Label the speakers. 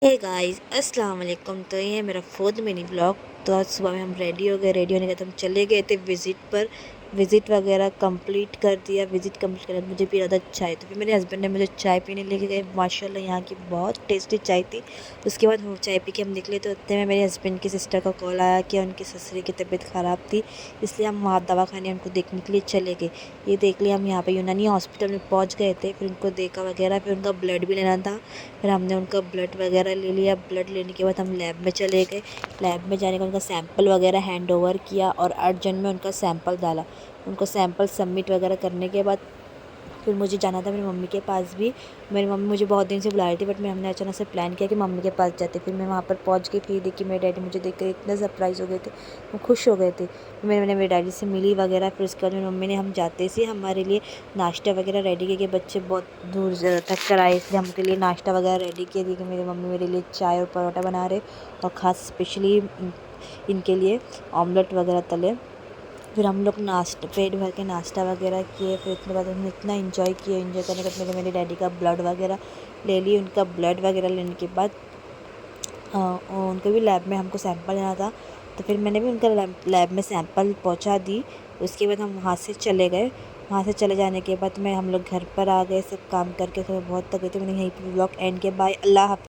Speaker 1: Hey guys अस्सलाम वालेकुम। तो ये है मेरा फोर्थ मिनी ब्लॉग। तो आज सुबह में हम रेडी हो गए। रेडी होने के बाद हम चले गए थे विज़िट पर। विज़िट वगैरह कंप्लीट कर दिया। विज़िट कंप्लीट करके मुझे भी ज़्यादा चाय, तो फिर मेरे हस्बैंड ने मुझे चाय पीने लेके गए। माशाल्लाह यहाँ की बहुत टेस्टी चाय थी। उसके बाद हम चाय पी के हम निकले, तो उतने में मेरे हस्बैंड की सिस्टर का कॉल आया कि उनकी ससुरी की तबीयत ख़राब थी, इसलिए हम वहाँ दवाखाने उनको देखने के लिए चले गए। ये देख लिया, हम यहाँ पे यूनानी हॉस्पिटल में पहुँच गए थे। फिर उनको देखा वगैरह, फिर उनका ब्लड भी लेना था। फिर हमने उनका ब्लड वगैरह ले लिया। ब्लड लेने के बाद हम लैब में चले गए। लैब में जाने का उनका सैंपल वगैरह हैंड ओवर किया और अर्जेंट में उनका सैंपल डाला। उनको सैंपल सबमिट वगैरह करने के बाद फिर मुझे जाना था मेरी मम्मी के पास भी। मेरी मम्मी मुझे बहुत दिन से बुला रही थी, बट मैं हमने अचानक से प्लान किया कि मम्मी के पास जाते। फिर मैं वहाँ पर पहुँच गई। फिर देखी मेरे डैडी मुझे देखकर इतने सरप्राइज़ हो गए थे, वो खुश हो गए थे। फिर मैंने मेरे डैडी से मिली वगैरह। फिर उसके बाद मेरी मम्मी ने हम जाते से हमारे लिए नाश्ता वगैरह रेडी किया कि बच्चे बहुत दूर तक कर आए, इसलिए हम उनके लिए नाश्ता वगैरह रेडी किया। कि मेरी मम्मी मेरे लिए चाय और परोठा बना रहे, और ख़ास स्पेशली इनके लिए ऑमलेट वगैरह तले। फिर हम लोग नाश्ता पेट भर के नाश्ता वगैरह किए। फिर उसके बाद हमने इतना इन्जॉय किया। इन्जॉय करने के बाद मेरे डैडी का ब्लड वगैरह ले लिए। उनका ब्लड वगैरह लेने के बाद उनके भी लैब में हमको सैंपल लेना था, तो फिर मैंने भी उनका लैब में सैंपल पहुंचा दी। उसके बाद हम वहाँ से चले गए। वहाँ से चले जाने के बाद हम लोग घर पर आ गए। सब काम करके थोड़ा बहुत थक गए थे। मैंने यहीं पर ब्लॉग एंड किया। बाय, अल्लाह हाफ़िज़।